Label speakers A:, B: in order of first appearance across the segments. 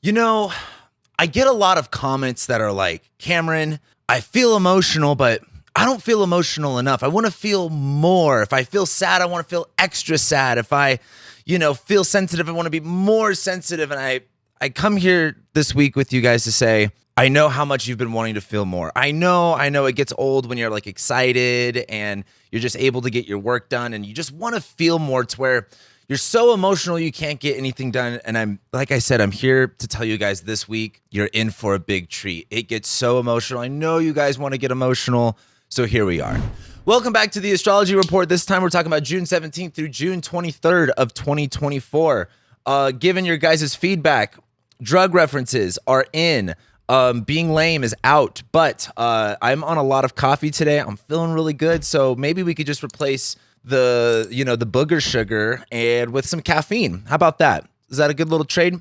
A: You know, I get a lot of comments that are like, Cameron, I feel emotional, but I don't feel emotional enough. I want to feel more. If I feel sad, I want to feel extra sad. If I, feel sensitive, I want to be more sensitive. And I come here this week with you guys to say, I know how much you've been wanting to feel more. I know it gets old when you're like excited and you're just able to get your work done and you just want to feel more to where you're so emotional you can't get anything done. And I'm here to tell you guys this week, you're in for a big treat. It gets so emotional. I know you guys want to get emotional. So here we are. Welcome back to the Astrology Report. This time we're talking about June 17th through June 23rd of 2024. Given your guys' feedback, drug references are in. Being lame is out, but I'm on a lot of coffee today. I'm feeling really good. So maybe we could just replace the booger sugar and with some caffeine. How about that? Is that a good little trade?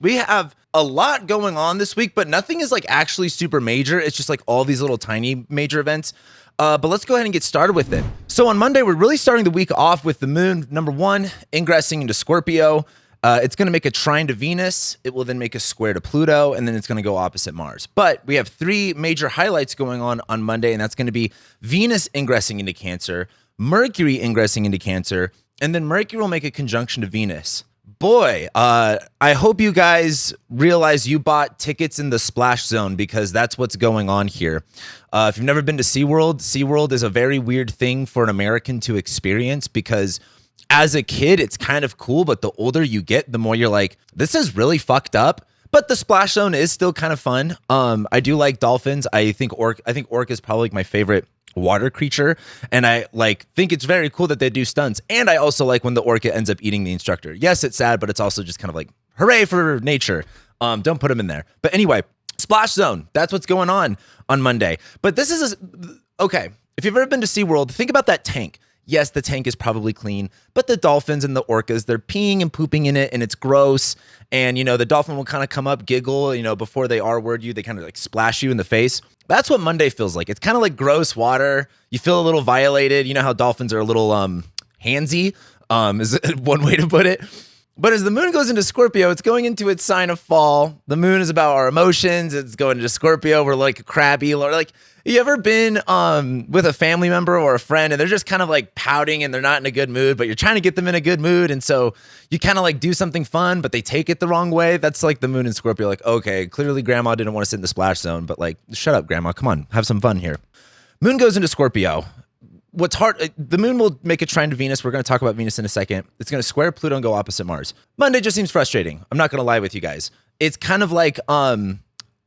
A: We have a lot going on this week, but nothing is like actually super major. It's just like all these little tiny major events. But let's go ahead and get started with it. So on Monday, we're really starting the week off with the moon, number one, ingressing into Scorpio. It's going to make a trine to Venus. It will then make a square to Pluto, and then it's going to go opposite Mars. But we have three major highlights going on Monday, and that's going to be Venus ingressing into Cancer, Mercury ingressing into Cancer, and then Mercury will make a conjunction to Venus. Boy, I hope you guys realize you bought tickets in the splash zone because that's what's going on here. If you've never been to SeaWorld is a very weird thing for an American to experience because as a kid, it's kind of cool, but the older you get, the more you're like, this is really fucked up. But the splash zone is still kind of fun. I do like dolphins. I think orca is probably my favorite water creature, and I think it's very cool that they do stunts. And I also like when the orca ends up eating the instructor. Yes, it's sad, but it's also just kind of like hooray for nature. Don't put them in there. But anyway, splash zone. That's what's going on Monday. But this is okay. If you've ever been to SeaWorld, think about that tank. Yes, the tank is probably clean, but the dolphins and the orcas, they're peeing and pooping in it, and it's gross. And, the dolphin will kind of come up, giggle, before they R-word you, they kind of like splash you in the face. That's what Monday feels like. It's kind of like gross water. You feel a little violated. You know how dolphins are a little handsy, is one way to put it. But as the moon goes into Scorpio, it's going into its sign of fall. The moon is about our emotions. It's going into Scorpio. We're like crabby, or like, you ever been with a family member or a friend and they're just kind of like pouting and they're not in a good mood, but you're trying to get them in a good mood. And so you kind of like do something fun, but they take it the wrong way. That's like the moon in Scorpio. Like, okay, clearly grandma didn't want to sit in the splash zone, but like, shut up, grandma. Come on, have some fun here. Moon goes into Scorpio. What's hard, the moon will make a trine to Venus. We're going to talk about Venus in a second. It's going to square Pluto and go opposite Mars. Monday just seems frustrating. I'm not going to lie with you guys. It's kind of like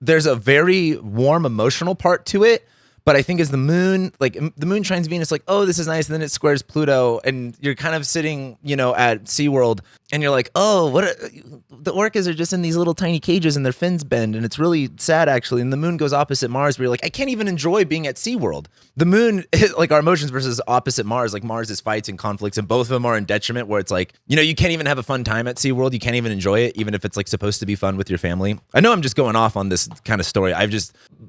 A: there's a very warm emotional part to it. But I think as the moon trines Venus, like, oh, this is nice. And then it squares Pluto and you're kind of sitting, at SeaWorld and you're like, oh, the orcas are just in these little tiny cages and their fins bend. And it's really sad, actually. And the moon goes opposite Mars, where you're like, I can't even enjoy being at SeaWorld. The moon, like our emotions versus opposite Mars, like Mars is fights and conflicts, and both of them are in detriment, where it's like, you can't even have a fun time at SeaWorld. You can't even enjoy it, even if it's like supposed to be fun with your family. I know I'm just going off on this kind of story.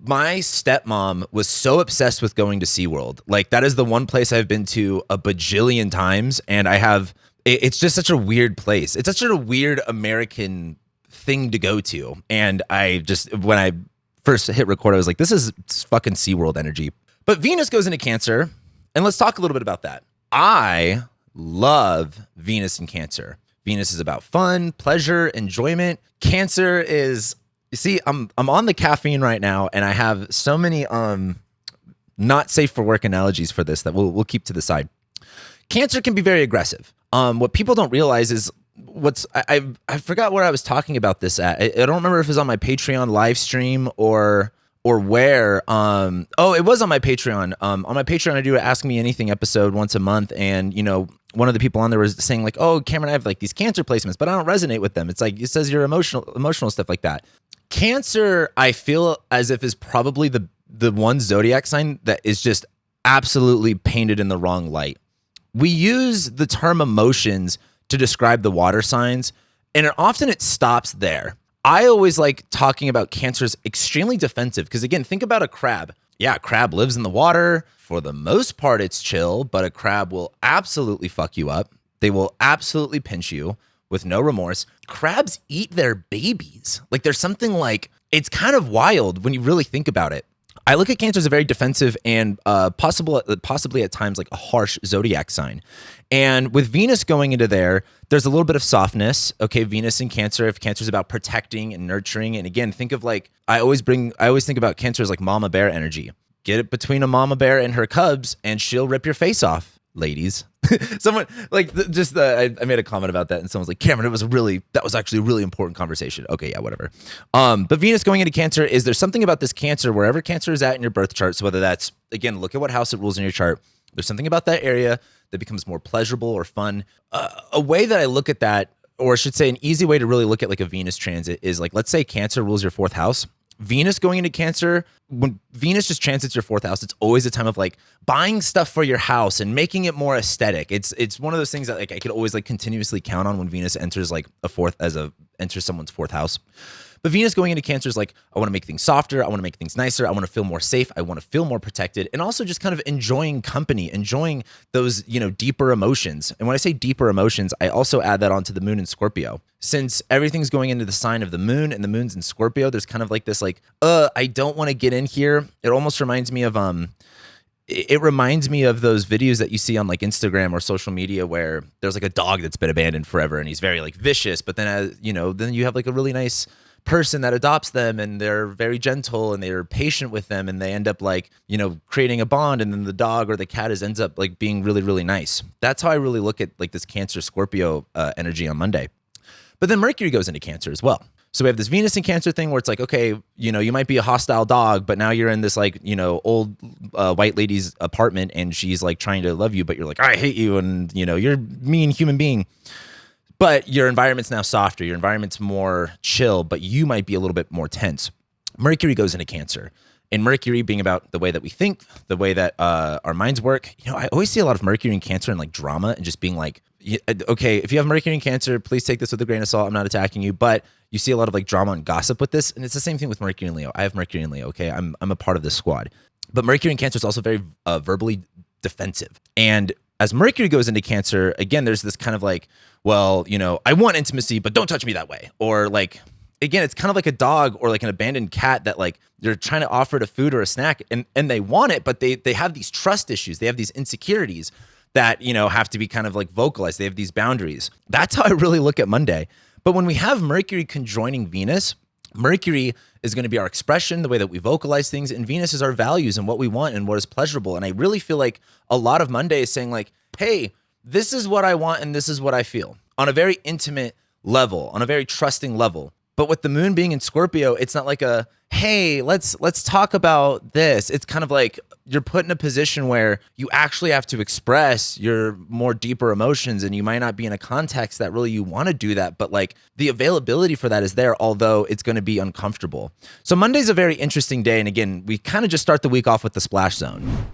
A: My stepmom was so obsessed with going to SeaWorld. Like, that is the one place I've been to a bajillion times, and it's just such a weird place. It's such a weird American thing to go to. And when I first hit record, I was like, this is fucking SeaWorld energy. But Venus goes into Cancer, and let's talk a little bit about that. I love Venus in Cancer. Venus is about fun, pleasure, enjoyment. Cancer is, you see, I'm on the caffeine right now, and I have so many not safe for work analogies for this that we'll keep to the side. Cancer can be very aggressive. What people don't realize is I forgot where I was talking about this at. I don't remember if it was on my Patreon live stream or where. It was on my Patreon. On my Patreon, I do a Ask Me Anything episode once a month, and one of the people on there was saying like, oh, Cameron, I have like these Cancer placements, but I don't resonate with them. It's like, it says you're emotional stuff like that. Cancer, I feel as if, is probably the one zodiac sign that is just absolutely painted in the wrong light. We use the term emotions to describe the water signs, and often it stops there. I always like talking about Cancer's extremely defensive, because again, think about a crab. Yeah, a crab lives in the water. For the most part, it's chill, but a crab will absolutely fuck you up. They will absolutely pinch you. with no remorse. Crabs eat their babies. Like there's something like, it's kind of wild when you really think about it. I look at Cancer as a very defensive and possibly at times like a harsh zodiac sign. And with Venus going into there's a little bit of softness. Okay, Venus in Cancer, if Cancer's about protecting and nurturing. And again, think of like, I always think about Cancer as like mama bear energy. Get it between a mama bear and her cubs and she'll rip your face off, ladies. Someone like I made a comment about that and someone's like, Cameron, that was actually a really important conversation. Okay, yeah, whatever. But Venus going into Cancer there's something about this Cancer, wherever Cancer is at in your birth chart. So whether that's, again, look at what house it rules in your chart. There's something about that area that becomes more pleasurable or fun. A way that I look at that, or I should say an easy way to really look at like a Venus transit is like, let's say Cancer rules your 4th house. Venus going into Cancer, when Venus just transits your 4th house, it's always a time of like buying stuff for your house and making it more aesthetic. It's one of those things that like I could always like continuously count on when Venus enters like enters someone's 4th house. But Venus going into Cancer is like, I want to make things softer. I want to make things nicer. I want to feel more safe. I want to feel more protected. And also just kind of enjoying company, enjoying those, deeper emotions. And when I say deeper emotions, I also add that onto the moon in Scorpio. Since everything's going into the sign of the moon and the moon's in Scorpio, there's kind of like this like, I don't want to get in here. It almost reminds me of those videos that you see on like Instagram or social media where there's like a dog that's been abandoned forever and he's very like vicious, but then then you have like a really nice person that adopts them and they're very gentle and they're patient with them and they end up like, creating a bond, and then the dog or the cat ends up like being really, really nice. That's how I really look at like this Cancer Scorpio energy on Monday. But then Mercury goes into Cancer as well. So we have this Venus in Cancer thing where it's like, okay, you might be a hostile dog, but now you're in this like, old white lady's apartment and she's like trying to love you, but you're like, I hate you. And you're a mean human being. But your environment's now softer. Your environment's more chill, but you might be a little bit more tense. Mercury goes into Cancer. And Mercury being about the way that we think, the way that our minds work. I always see a lot of Mercury in Cancer and like drama and just being like, okay, if you have Mercury in Cancer, please take this with a grain of salt. I'm not attacking you. But you see a lot of like drama and gossip with this. And it's the same thing with Mercury and Leo. I have Mercury and Leo, okay? I'm a part of this squad. But Mercury in Cancer is also very verbally defensive. And as Mercury goes into Cancer, again, there's this kind of like, well, I want intimacy, but don't touch me that way. Or like, again, it's kind of like a dog or like an abandoned cat that like they're trying to offer it a food or a snack and they want it, but they have these trust issues. They have these insecurities that, have to be kind of like vocalized. They have these boundaries. That's how I really look at Monday. But when we have Mercury conjoining Venus, Mercury is going to be our expression, the way that we vocalize things, and Venus is our values and what we want and what is pleasurable. And I really feel like a lot of Monday is saying like, hey, this is what I want and this is what I feel on a very intimate level, on a very trusting level. But with the moon being in Scorpio, it's not like a, hey, let's talk about this. It's kind of like you're put in a position where you actually have to express your more deeper emotions, and you might not be in a context that really you want to do that, but like the availability for that is there, although it's going to be uncomfortable. So Monday's a very interesting day. And again, we kind of just start the week off with the splash zone.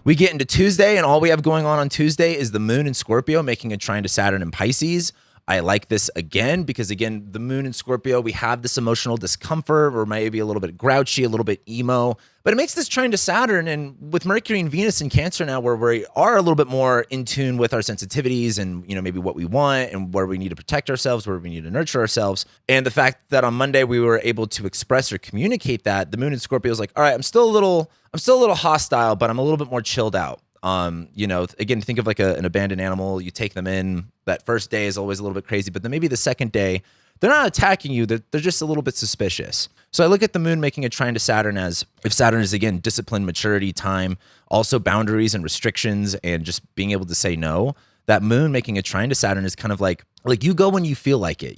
A: We get into Tuesday, and all we have going on Tuesday is the moon in Scorpio making a trine to Saturn in Pisces. I like this again because, again, the moon in Scorpio, we have this emotional discomfort or maybe a little bit grouchy, a little bit emo, but it makes this trine to Saturn. And with Mercury and Venus in Cancer now, where we are a little bit more in tune with our sensitivities and, maybe what we want and where we need to protect ourselves, where we need to nurture ourselves. And the fact that on Monday we were able to express or communicate that, the moon in Scorpio is like, all right, I'm still a little hostile, but I'm a little bit more chilled out. Again, think of like an abandoned animal. You take them in. That first day is always a little bit crazy, but then maybe the second day, they're not attacking you. They're just a little bit suspicious. So I look at the moon making a trine to Saturn as if Saturn is, again, discipline, maturity, time, also boundaries and restrictions and just being able to say no. That moon making a trine to Saturn is kind of like you go when you feel like it.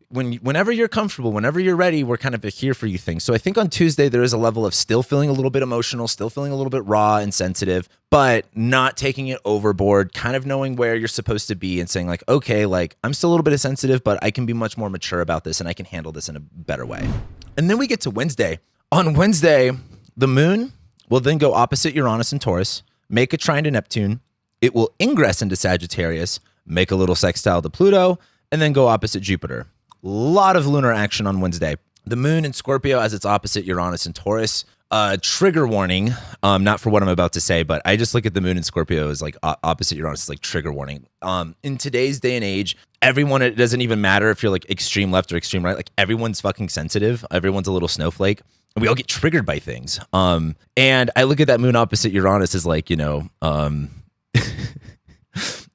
A: Whenever you're comfortable, whenever you're ready, we're kind of a here for you thing. So I think on Tuesday, there is a level of still feeling a little bit emotional, still feeling a little bit raw and sensitive, but not taking it overboard, kind of knowing where you're supposed to be and saying like, okay, like I'm still a little bit sensitive, but I can be much more mature about this and I can handle this in a better way. And then we get to Wednesday. On Wednesday, the moon will then go opposite Uranus and Taurus, make a trine to Neptune. It will ingress into Sagittarius, make a little sextile to Pluto, and then go opposite Jupiter. A lot of lunar action on Wednesday. The moon in Scorpio as its opposite Uranus and Taurus. trigger warning, not for what I'm about to say, but I just look at the moon in Scorpio as like opposite Uranus, like trigger warning. In today's day and age, everyone, it doesn't even matter if you're like extreme left or extreme right, like everyone's fucking sensitive. Everyone's a little snowflake. And we all get triggered by things. And I look at that moon opposite Uranus as like,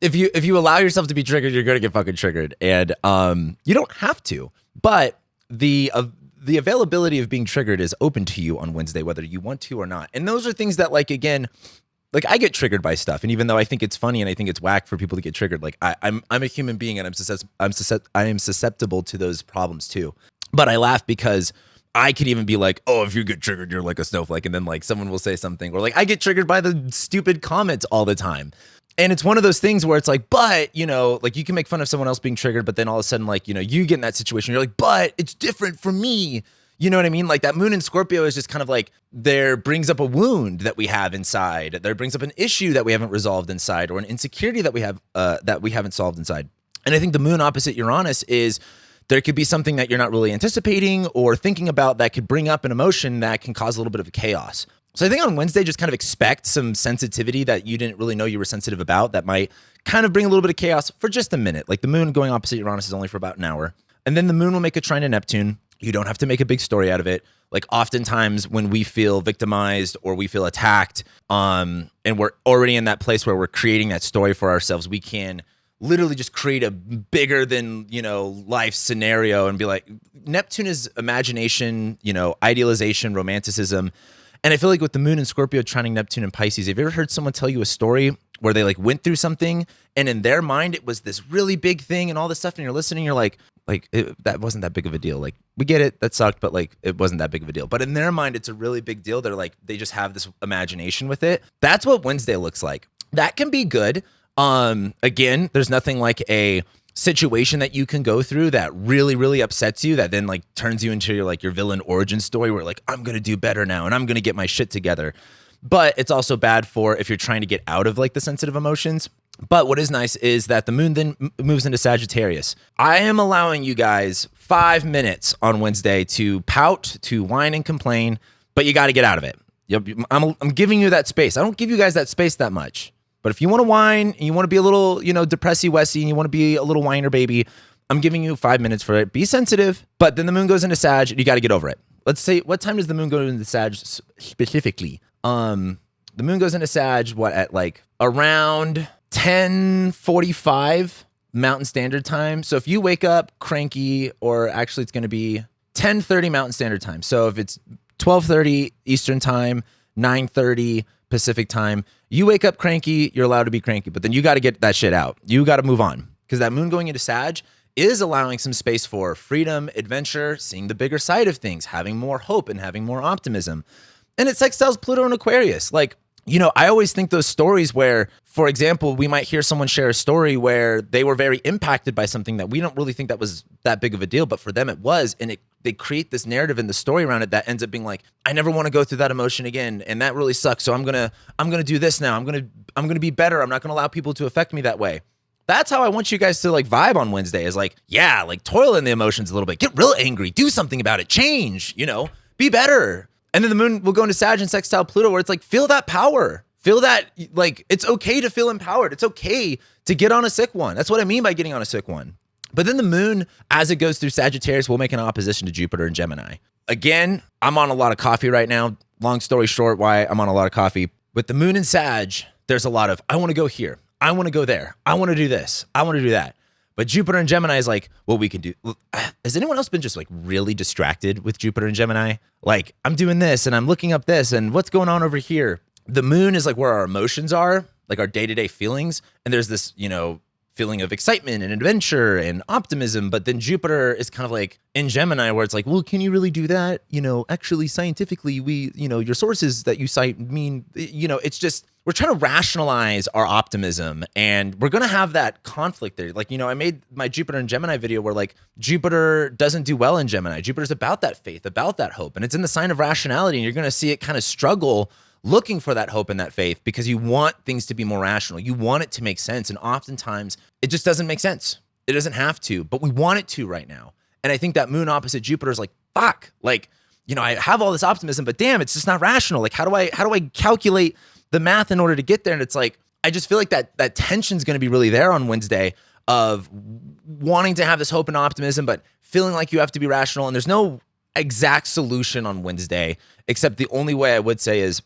A: if you allow yourself to be triggered, you're gonna get fucking triggered. And you don't have to, but the availability of being triggered is open to you on Wednesday, whether you want to or not. And those are things that, like, again, like I get triggered by stuff. And even though I think it's funny and I think it's whack for people to get triggered, like I'm a human being and I am susceptible to those problems too. But I laugh because I could even be like, oh, if you get triggered, you're like a snowflake. And then like someone will say something, or like I get triggered by the stupid comments all the time. And it's one of those things where it's like, but, like you can make fun of someone else being triggered, but then all of a sudden, like, you get in that situation, you're like, but it's different for me. You know what I mean? Like that moon in Scorpio is just kind of like, there brings up a wound that we have inside. There brings up an issue that we haven't resolved inside, or an insecurity that we have, that we haven't solved inside. And I think the moon opposite Uranus is, there could be something that you're not really anticipating or thinking about that could bring up an emotion that can cause a little bit of chaos. So I think on Wednesday, just kind of expect some sensitivity that you didn't really know you were sensitive about that might kind of bring a little bit of chaos for just a minute. Like the moon going opposite Uranus is only for about an hour. And then the moon will make a trine to Neptune. You don't have to make a big story out of it. Like oftentimes when we feel victimized or we feel attacked, and we're already in that place where we're creating that story for ourselves, we can literally just create a bigger than, life scenario and be like, Neptune is imagination, idealization, romanticism. And I feel like with the moon in Scorpio trining Neptune and Pisces, have you ever heard someone tell you a story where they like went through something and in their mind it was this really big thing and all this stuff, and you're listening, you're like that wasn't that big of a deal. Like we get it, that sucked, but like it wasn't that big of a deal. But in their mind, it's a really big deal. They're like, they just have this imagination with it. That's what Wednesday looks like. That can be good. Again, there's nothing like a situation that you can go through that really, really upsets you, that then like turns you into your villain origin story where like, I'm going to do better now and I'm going to get my shit together. But it's also bad for if you're trying to get out of like the sensitive emotions. But what is nice is that the moon then moves into Sagittarius. I am allowing you guys 5 minutes on Wednesday to pout, to whine and complain, but you got to get out of it. I'm giving you that space. I don't give you guys that space that much. But if you want to whine and you want to be a little, depressy-wessy and you want to be a little whiner baby, I'm giving you 5 minutes for it. Be sensitive, but then the moon goes into Sag and you got to get over it. Let's say, what time does the moon go into Sag specifically? The moon goes into Sag, at like around 10:45 Mountain Standard Time. So if you wake up cranky, or actually it's going to be 10:30 Mountain Standard Time. So if it's 12:30 Eastern Time, 9:30 Pacific Time, you wake up cranky, you're allowed to be cranky, but then you got to get that shit out. You got to move on, because that moon going into Sag is allowing some space for freedom, adventure, seeing the bigger side of things, having more hope and having more optimism. And it sextiles Pluto and Aquarius. Like, I always think those stories where, for example, we might hear someone share a story where they were very impacted by something that we don't really think that was that big of a deal, but for them it was. And they create this narrative in the story around it that ends up being like, I never want to go through that emotion again, and that really sucks. So I'm gonna do this now. I'm gonna be better. I'm not gonna allow people to affect me that way. That's how I want you guys to like vibe on Wednesday, is like, yeah, like toil in the emotions a little bit, get real angry, do something about it, change, be better. And then the moon will go into Sag and sextile Pluto, where it's like, feel that power. Feel that, like, it's okay to feel empowered. It's okay to get on a sick one. That's what I mean by getting on a sick one. But then the moon, as it goes through Sagittarius, will make an opposition to Jupiter and Gemini. Again, I'm on a lot of coffee right now. Long story short, why I'm on a lot of coffee. With the moon in Sag, there's a lot of, I want to go here. I want to go there. I want to do this. I want to do that. But Jupiter and Gemini is like, what we can do. Has anyone else been just like really distracted with Jupiter and Gemini? Like, I'm doing this and I'm looking up this and what's going on over here. The moon is like where our emotions are, like our day-to-day feelings. And there's this, feeling of excitement and adventure and optimism. But then Jupiter is kind of like in Gemini, where it's like, well, can you really do that? Actually scientifically, your sources that you cite mean, it's just, we're trying to rationalize our optimism, and we're going to have that conflict there. Like, I made my Jupiter and Gemini video where like Jupiter doesn't do well in Gemini. Jupiter's about that faith, about that hope. And it's in the sign of rationality. And you're going to see it kind of struggle looking for that hope and that faith, because you want things to be more rational. You want it to make sense. And oftentimes it just doesn't make sense. It doesn't have to, but we want it to right now. And I think that moon opposite Jupiter is like, fuck, like I have all this optimism, but damn, it's just not rational. Like, how do I calculate the math in order to get there? And it's like, I just feel like that tension's going to be really there on Wednesday of wanting to have this hope and optimism, but feeling like you have to be rational. And there's no exact solution on Wednesday, except the only way I would say is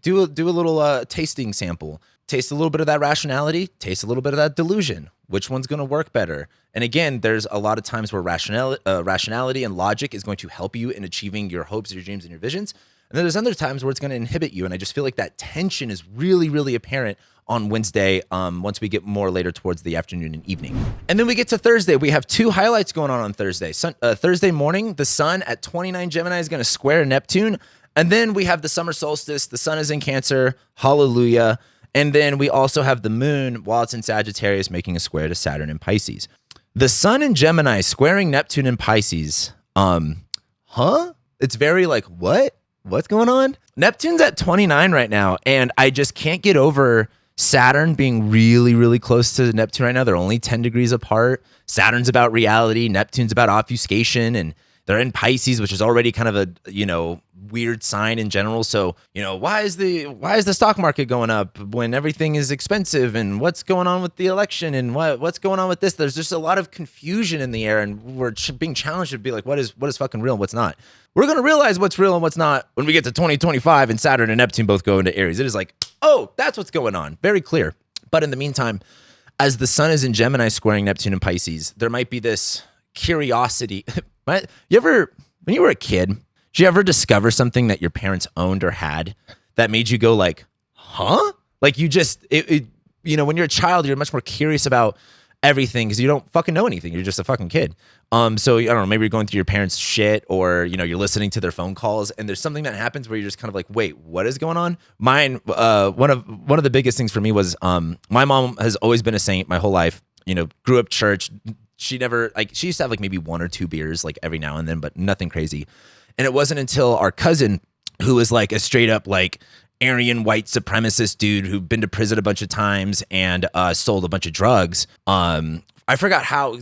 A: do a little tasting sample. Taste a little bit of that rationality, taste a little bit of that delusion. Which one's going to work better? And again, there's a lot of times where rationality and logic is going to help you in achieving your hopes, your dreams, and your visions. And then there's other times where it's going to inhibit you. And I just feel like that tension is really, really apparent on Wednesday once we get more later towards the afternoon and evening. And then we get to Thursday. We have two highlights going on Thursday. Thursday morning, the sun at 29 Gemini is going to square Neptune. And then we have the summer solstice. The sun is in Cancer. Hallelujah. And then we also have the moon, while it's in Sagittarius, making a square to Saturn in Pisces. The sun in Gemini squaring Neptune in Pisces. It's very like, what? What's going on? Neptune's at 29 right now, and I just can't get over Saturn being really, really close to Neptune right now. They're only 10 degrees apart. Saturn's about reality. Neptune's about obfuscation, and they're in Pisces, which is already kind of a, weird sign in general. So, why is the stock market going up when everything is expensive, and what's going on with the election, and what's going on with this? There's just a lot of confusion in the air, and we're being challenged to be like, what is fucking real and what's not? We're going to realize what's real and what's not when we get to 2025 and Saturn and Neptune both go into Aries. It is like, oh, that's what's going on. Very clear. But in the meantime, as the sun is in Gemini squaring Neptune and Pisces, there might be this curiosity. When you were a kid, did you ever discover something that your parents owned or had that made you go like, huh? Like you just, when you're a child, you're much more curious about everything because you don't fucking know anything. You're just a fucking kid. So I don't know, maybe you're going through your parents' shit or, you're listening to their phone calls and there's something that happens where you're just kind of like, wait, what is going on? Mine, one of the biggest things for me was, my mom has always been a saint my whole life, grew up church. She never, she used to have maybe one or two beers every now and then, but nothing crazy. And it wasn't until our cousin, who was a straight up Aryan white supremacist dude who'd been to prison a bunch of times and sold a bunch of drugs. I forgot how.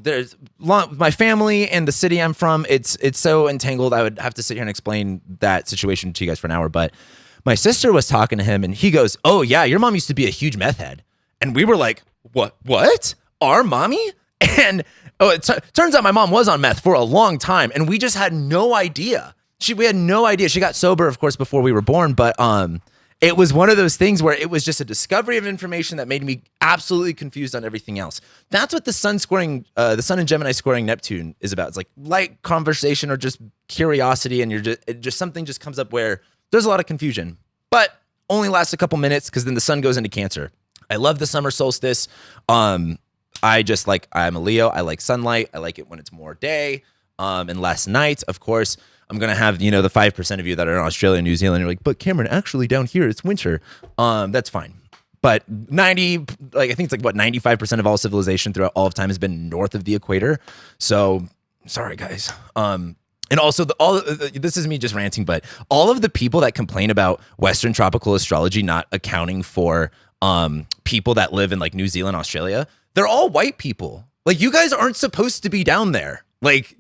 A: My family and the city I'm from, it's so entangled. I would have to sit here and explain that situation to you guys for an hour. But my sister was talking to him and he goes, "Oh yeah, your mom used to be a huge meth head." And we were like, "What? Our mommy?" And turns out my mom was on meth for a long time, and we just had no idea. We had no idea. She got sober, of course, before we were born, but it was one of those things where it was just a discovery of information that made me absolutely confused on everything else. That's what the sun in Gemini squaring Neptune is about. It's light conversation or just curiosity, and just something just comes up where there's a lot of confusion, but only lasts a couple minutes because then the sun goes into Cancer. I love the summer solstice. I'm a Leo. I like sunlight. I like it when it's more day and less night. Of course, I'm going to have, the 5% of you that are in Australia and New Zealand. You're like, but Cameron, actually down here, it's winter. That's fine. But I think it's 95% of all civilization throughout all of time has been north of the equator. So sorry, guys. And also this is me just ranting, but all of the people that complain about Western tropical astrology not accounting for people that live in New Zealand, Australia, they're all white people. You guys aren't supposed to be down there.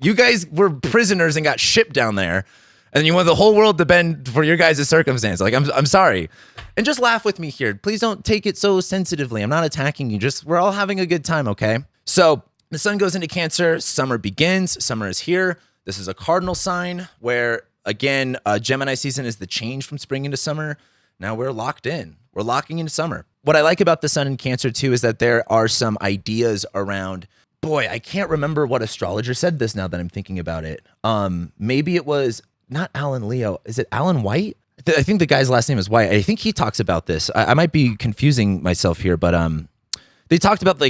A: You guys were prisoners and got shipped down there, and you want the whole world to bend for your guys' circumstance. I'm sorry. And just laugh with me here. Please don't take it so sensitively. I'm not attacking you. We're all having a good time, okay? So the sun goes into Cancer. Summer begins. Summer is here. This is a cardinal sign where, again, Gemini season is the change from spring into summer. Now we're locked in. We're locking into summer. What I like about the sun in Cancer, too, is that there are some ideas around... Boy, I can't remember what astrologer said this now that I'm thinking about it. Maybe it was not Alan Leo. Is it Alan White? I think the guy's last name is White. I think he talks about this. I might be confusing myself here, but they talked about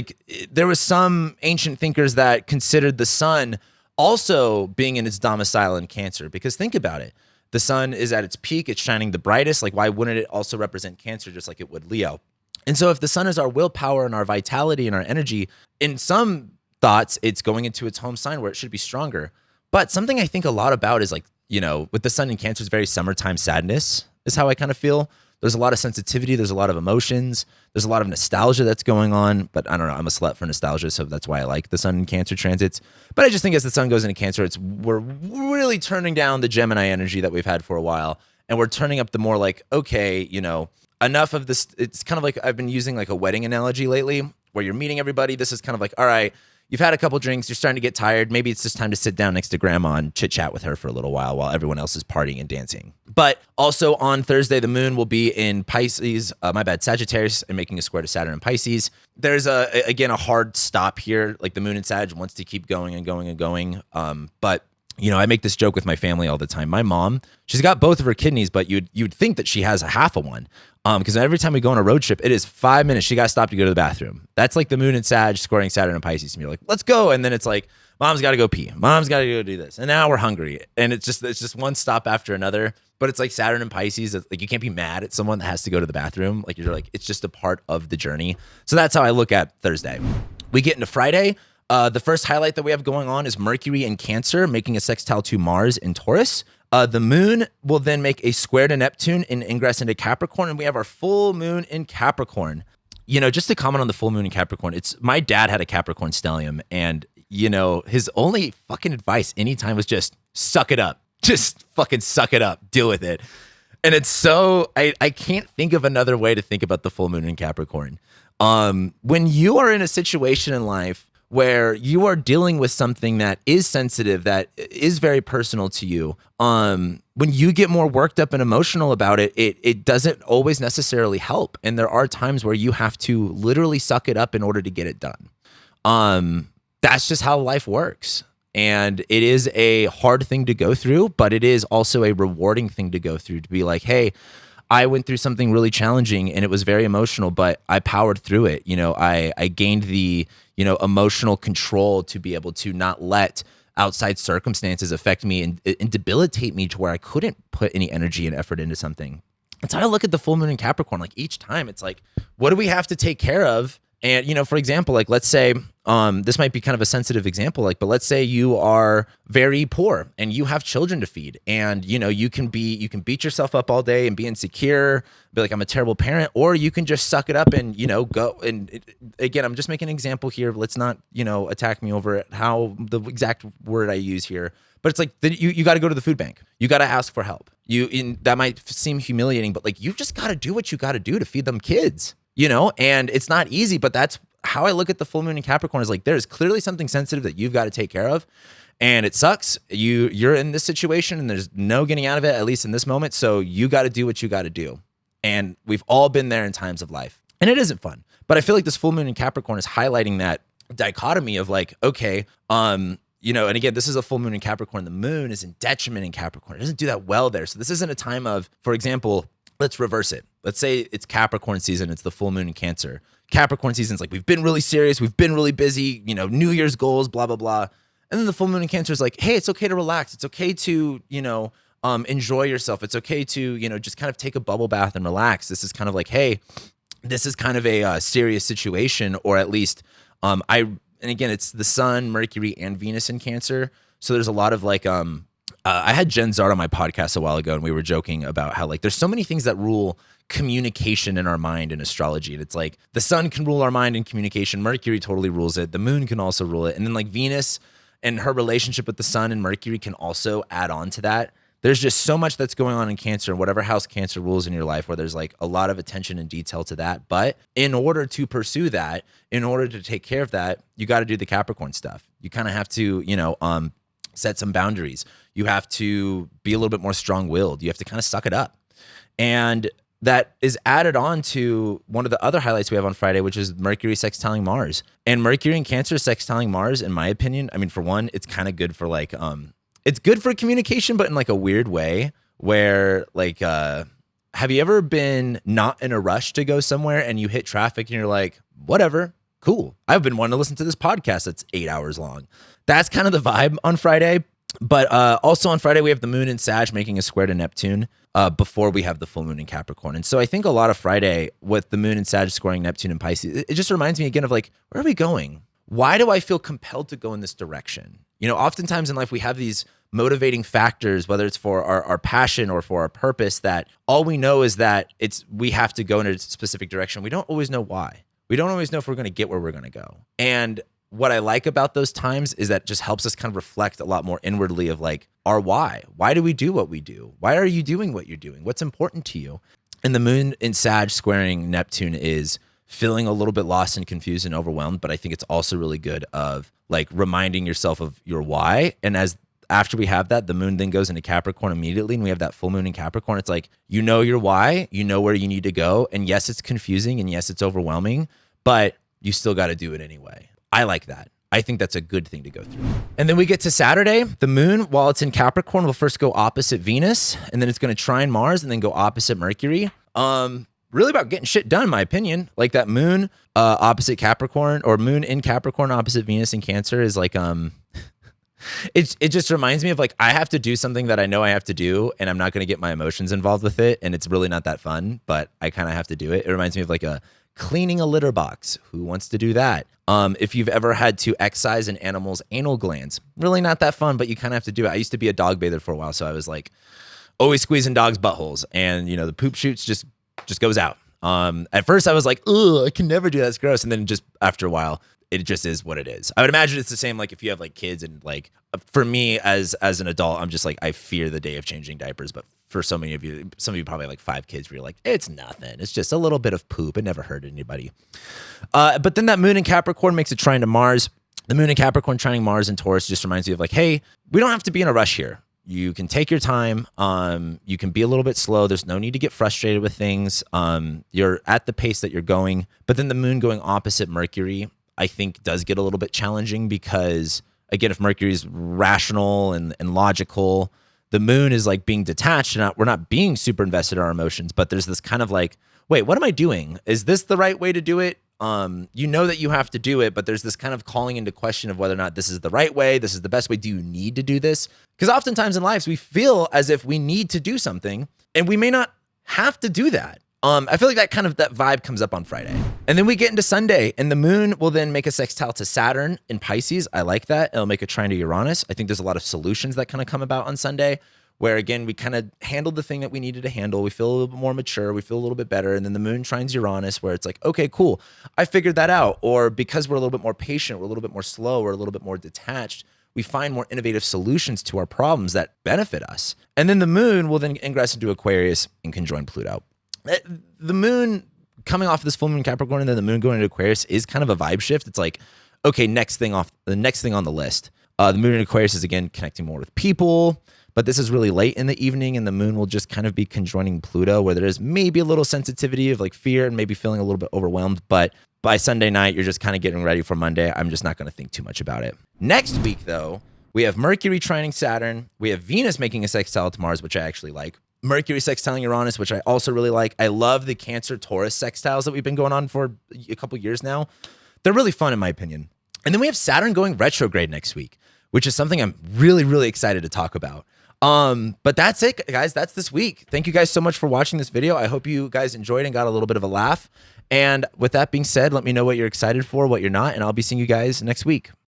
A: there was some ancient thinkers that considered the sun also being in its domicile in Cancer. Because think about it. The sun is at its peak. It's shining the brightest. Why wouldn't it also represent Cancer just like it would Leo? And so if the sun is our willpower and our vitality and our energy, in some thoughts, it's going into its home sign where it should be stronger. But something I think a lot about is with the sun in Cancer is very summertime sadness is how I kind of feel. There's a lot of sensitivity. There's a lot of emotions. There's a lot of nostalgia that's going on. But I don't know. I'm a slut for nostalgia, so that's why I like the sun in Cancer transits. But I just think as the sun goes into Cancer, we're really turning down the Gemini energy that we've had for a while. And we're turning up the more like, okay, enough of this. It's kind of like I've been using like a wedding analogy lately where you're meeting everybody. This is kind of like, all right, you've had a couple drinks. You're starting to get tired. Maybe it's just time to sit down next to grandma and chit chat with her for a little while everyone else is partying and dancing. But also on Thursday, the moon will be in Pisces, Sagittarius, and making a square to Saturn in Pisces. There's again, a hard stop here. Like the moon in Sag wants to keep going and going and going. But I make this joke with my family all the time. My mom, she's got both of her kidneys, but you'd think that she has a half of one. Because every time we go on a road trip, it is 5 minutes. She got stopped to go to the bathroom. That's like the moon in Sag squaring Saturn and Pisces. And you're like, let's go. And then it's like, mom's got to go pee. Mom's got to go do this. And now we're hungry. And it's just one stop after another. But it's like Saturn and Pisces. Like you can't be mad at someone that has to go to the bathroom. Like you're like, it's just a part of the journey. So that's how I look at Thursday. We get into Friday. The first highlight that we have going on is Mercury in Cancer, making a sextile to Mars in Taurus. The moon will then make a square to Neptune in ingress into Capricorn, and we have our full moon in Capricorn. Just to comment on the full moon in Capricorn, my dad had a Capricorn stellium, and his only fucking advice anytime was just suck it up. Just fucking suck it up. Deal with it. And it's so, I can't think of another way to think about the full moon in Capricorn. When you are in a situation in life where you are dealing with something that is sensitive, that is very personal to you, when you get more worked up and emotional about it, it doesn't always necessarily help. And there are times where you have to literally suck it up in order to get it done. That's just how life works. And it is a hard thing to go through, but it is also a rewarding thing to go through, to be like, hey, I went through something really challenging and it was very emotional, but I powered through it. I gained the, emotional control to be able to not let outside circumstances affect me and debilitate me to where I couldn't put any energy and effort into something. That's how I look at the full moon in Capricorn. Like each time it's like, what do we have to take care of? And, for example, like let's say, this might be kind of a sensitive example, but let's say you are very poor and you have children to feed, and, you can beat yourself up all day and be insecure, be like, I'm a terrible parent, or you can just suck it up and, go. And again, I'm just making an example here. Let's not, attack me over how the exact word I use here, but it's like you got to go to the food bank. You got to ask for help. That might seem humiliating, but like, you just got to do what you got to do to feed them kids. And it's not easy, but that's how I look at the full moon in Capricorn, is like, there's clearly something sensitive that you've got to take care of, and it sucks. You're in this situation and there's no getting out of it, at least in this moment. So you got to do what you got to do. And we've all been there in times of life, and it isn't fun. But I feel like this full moon in Capricorn is highlighting that dichotomy of like, okay, and again, this is a full moon in Capricorn. The moon is in detriment in Capricorn. It doesn't do that well there. So this isn't a time of, for example, let's reverse it. Let's say it's Capricorn season. It's the full moon in Cancer. Capricorn season's like, we've been really serious. We've been really busy, New Year's goals, blah, blah, blah. And then the full moon in Cancer is like, hey, it's okay to relax. It's okay to, enjoy yourself. It's okay to, just kind of take a bubble bath and relax. This is kind of like, hey, this is kind of a serious situation, or at least, and again, it's the sun, Mercury, and Venus in Cancer. So there's a lot of like, I had Jen Zard on my podcast a while ago, and we were joking about how like there's so many things that rule communication in our mind in astrology. And it's like the sun can rule our mind in communication. Mercury totally rules it. The moon can also rule it. And then like Venus and her relationship with the sun and Mercury can also add on to that. There's just so much that's going on in Cancer, and whatever house Cancer rules in your life, where there's like a lot of attention and detail to that. But in order to pursue that, in order to take care of that, you got to do the Capricorn stuff. You kind of have to, set some boundaries. You have to be a little bit more strong-willed. You have to kind of suck it up. And that is added on to one of the other highlights we have on Friday, which is Mercury sextiling Mars. And Mercury in Cancer sextiling Mars, in my opinion, I mean, for one, it's kind of good for like, it's good for communication, but in like a weird way where like, have you ever been not in a rush to go somewhere and you hit traffic and you're like, whatever, cool. I've been wanting to listen to this podcast that's 8 hours long. That's kind of the vibe on Friday. But also on Friday, we have the moon in Sag making a square to Neptune before we have the full moon in Capricorn. And so I think a lot of Friday with the moon in Sag squaring Neptune and Pisces, it just reminds me again of like, where are we going? Why do I feel compelled to go in this direction? Oftentimes in life, we have these motivating factors, whether it's for our passion or for our purpose, that all we know is that we have to go in a specific direction. We don't always know why. We don't always know if we're going to get where we're going to go. And what I like about those times is that it just helps us kind of reflect a lot more inwardly of like our why. Why do we do what we do? Why are you doing what you're doing? What's important to you? And the moon in Sag squaring Neptune is feeling a little bit lost and confused and overwhelmed, but I think it's also really good of like reminding yourself of your why. And after we have that, the moon then goes into Capricorn immediately, and we have that full moon in Capricorn. It's like, you know your why, you know where you need to go. And yes, it's confusing, and yes, it's overwhelming, but you still got to do it anyway. I like that. I think that's a good thing to go through. And then we get to Saturday. The moon, while it's in Capricorn, will first go opposite Venus, and then it's going to trine Mars and then go opposite Mercury. Really about getting shit done, in my opinion. Like that moon opposite Capricorn, or moon in Capricorn opposite Venus in Cancer is like, it just reminds me of like, I have to do something that I know I have to do, and I'm not going to get my emotions involved with it. And it's really not that fun, but I kind of have to do it. It reminds me of like cleaning a litter box. Who wants to do that? If you've ever had to excise an animal's anal glands, really not that fun, but you kind of have to do it. I used to be a dog bather for a while, so I was like always squeezing dogs' buttholes, and the poop chutes just goes out. At first I was like, ugh, I can never do that. It's gross. And then just after a while, it just is what it is. I would imagine it's the same like if you have like kids, and like for me as an adult, I'm just like, I fear the day of changing diapers. But for some of you probably have like 5 kids where you're like, it's nothing. It's just a little bit of poop. It never hurt anybody. But then that moon in Capricorn makes a trine to Mars. The moon in Capricorn trining Mars and Taurus just reminds you of like, hey, we don't have to be in a rush here. You can take your time. You can be a little bit slow. There's no need to get frustrated with things. You're at the pace that you're going. But then the moon going opposite Mercury, I think does get a little bit challenging because, again, if Mercury is rational and logical, the moon is like being detached, and we're not being super invested in our emotions, but there's this kind of like, wait, what am I doing? Is this the right way to do it? You know that you have to do it, but there's this kind of calling into question of whether or not this is the right way, this is the best way. Do you need to do this? Because oftentimes in lives, we feel as if we need to do something, and we may not have to do that. I feel like that vibe comes up on Friday. And then we get into Sunday, and the moon will then make a sextile to Saturn in Pisces. I like that. It'll make a trine to Uranus. I think there's a lot of solutions that kind of come about on Sunday, where again, we kind of handled the thing that we needed to handle. We feel a little bit more mature. We feel a little bit better. And then the moon trines Uranus, where it's like, okay, cool. I figured that out. Or because we're a little bit more patient, we're a little bit more slow, we're a little bit more detached, we find more innovative solutions to our problems that benefit us. And then the moon will then ingress into Aquarius and conjoin Pluto. The moon coming off of this full moon Capricorn and then the moon going into Aquarius is kind of a vibe shift. It's like, okay, next thing on the list. The moon in Aquarius is again connecting more with people, but this is really late in the evening, and the moon will just kind of be conjoining Pluto, where there is maybe a little sensitivity of like fear and maybe feeling a little bit overwhelmed. But by Sunday night, you're just kind of getting ready for Monday. I'm just not going to think too much about it. Next week, though, we have Mercury trining Saturn. We have Venus making a sextile to Mars, which I actually like. Mercury sextiling Uranus, which I also really like. I love the Cancer-Taurus sextiles that we've been going on for a couple years now. They're really fun, in my opinion. And then we have Saturn going retrograde next week, which is something I'm really, really excited to talk about. But that's it, guys. That's this week. Thank you guys so much for watching this video. I hope you guys enjoyed and got a little bit of a laugh. And with that being said, let me know what you're excited for, what you're not, and I'll be seeing you guys next week.